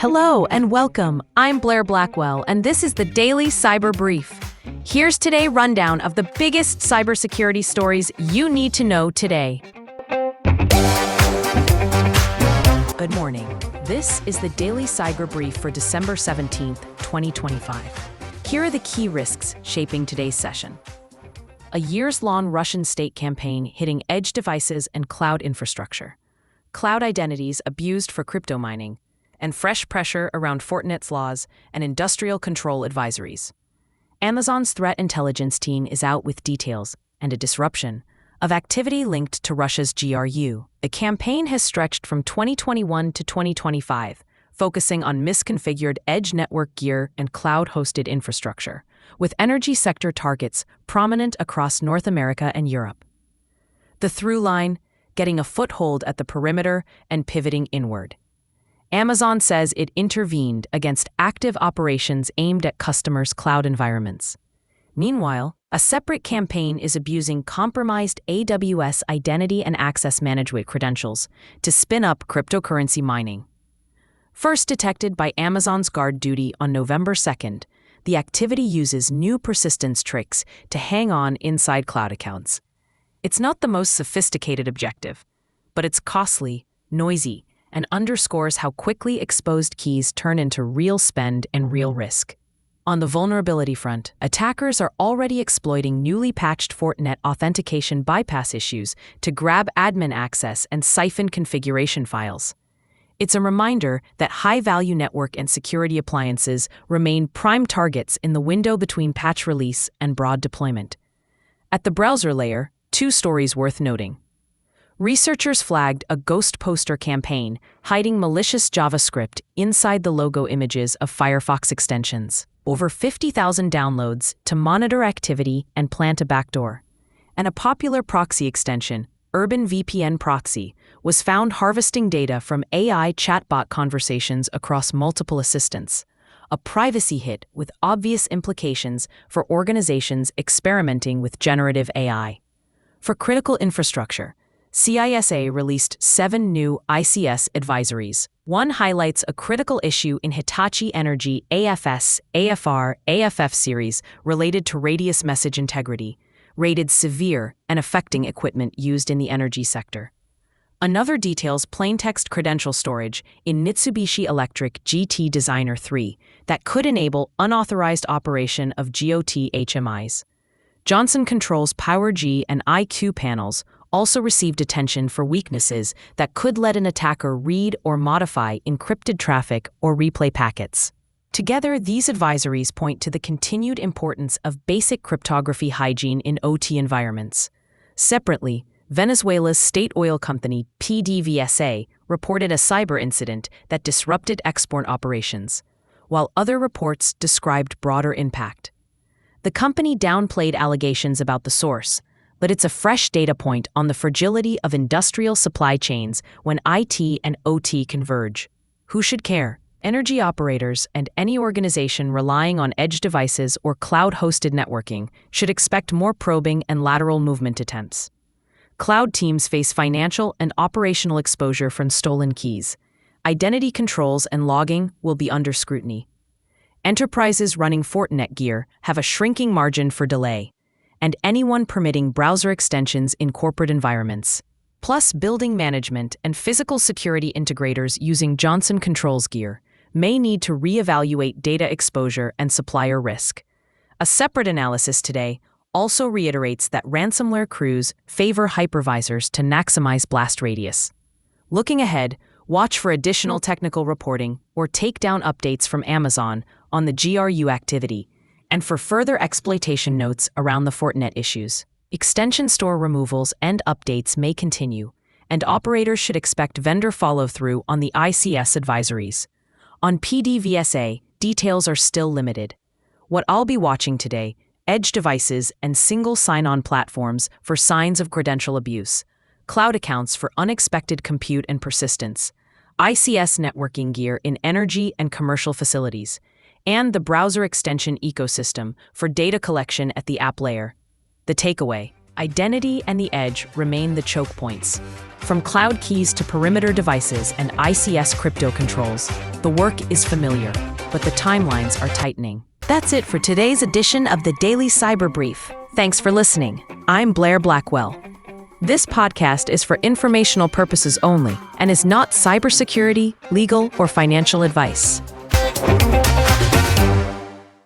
Hello and welcome. I'm Blair Blackwell, and this is the Daily Cyber Brief. Here's today's rundown of the biggest cybersecurity stories you need to know today. Good morning. This is the Daily Cyber Brief for December 17th, 2025. Here are the key risks shaping today's session. A years-long Russian state campaign hitting edge devices and cloud infrastructure. Cloud identities abused for crypto mining, and fresh pressure around Fortinet's laws and industrial control advisories. Amazon's threat intelligence team is out with details and a disruption of activity linked to Russia's GRU. The campaign has stretched from 2021 to 2025, focusing on misconfigured edge network gear and cloud-hosted infrastructure, with energy sector targets prominent across North America and Europe. The through line, getting a foothold at the perimeter and pivoting inward. Amazon says it intervened against active operations aimed at customers' cloud environments. Meanwhile, a separate campaign is abusing compromised AWS identity and access management credentials to spin up cryptocurrency mining. First detected by Amazon's Guard Duty on November 2nd, the activity uses new persistence tricks to hang on inside cloud accounts. It's not the most sophisticated objective, but it's costly, noisy, and underscores how quickly exposed keys turn into real spend and real risk. On the vulnerability front, attackers are already exploiting newly patched Fortinet authentication bypass issues to grab admin access and siphon configuration files. It's a reminder that high-value network and security appliances remain prime targets in the window between patch release and broad deployment. At the browser layer, two stories worth noting. Researchers flagged a ghost poster campaign hiding malicious JavaScript inside the logo images of Firefox extensions. Over 50,000 downloads to monitor activity and plant a backdoor. And a popular proxy extension, Urban VPN Proxy, was found harvesting data from AI chatbot conversations across multiple assistants. A privacy hit with obvious implications for organizations experimenting with generative AI. For critical infrastructure, CISA released 7 new ICS advisories. One highlights a critical issue in Hitachi Energy AFS, AFR, AFF series related to radius message integrity, rated severe and affecting equipment used in the energy sector. Another details plaintext credential storage in Mitsubishi Electric GT Designer 3 that could enable unauthorized operation of GOT HMIs. Johnson Controls PowerG and IQ panels also received attention for weaknesses that could let an attacker read or modify encrypted traffic or replay packets. Together, these advisories point to the continued importance of basic cryptography hygiene in OT environments. Separately, Venezuela's state oil company, PDVSA, reported a cyber incident that disrupted export operations, while other reports described broader impact. The company downplayed allegations about the source, but it's a fresh data point on the fragility of industrial supply chains when IT and OT converge. Who should care? Energy operators and any organization relying on edge devices or cloud-hosted networking should expect more probing and lateral movement attempts. Cloud teams face financial and operational exposure from stolen keys. Identity controls and logging will be under scrutiny. Enterprises running Fortinet gear have a shrinking margin for delay, and anyone permitting browser extensions in corporate environments, plus building management and physical security integrators using Johnson Controls gear, may need to reevaluate data exposure and supplier risk. A separate analysis today also reiterates that ransomware crews favor hypervisors to maximize blast radius. Looking ahead, watch for additional technical reporting or takedown updates from Amazon on the GRU activity, and for further exploitation notes around the Fortinet issues. Extension store removals and updates may continue, and operators should expect vendor follow-through on the ICS advisories. On PDVSA, details are still limited. What I'll be watching today: edge devices and single sign-on platforms for signs of credential abuse, cloud accounts for unexpected compute and persistence, ICS networking gear in energy and commercial facilities, and the browser extension ecosystem for data collection at the app layer. The takeaway: Identity and the edge remain the choke points. From cloud keys to perimeter devices and ICS crypto controls, the work is familiar, but the timelines are tightening. That's it for today's edition of the Daily Cyber Brief. Thanks for listening. I'm Blair Blackwell. This podcast is for informational purposes only and is not cybersecurity, legal, or financial advice.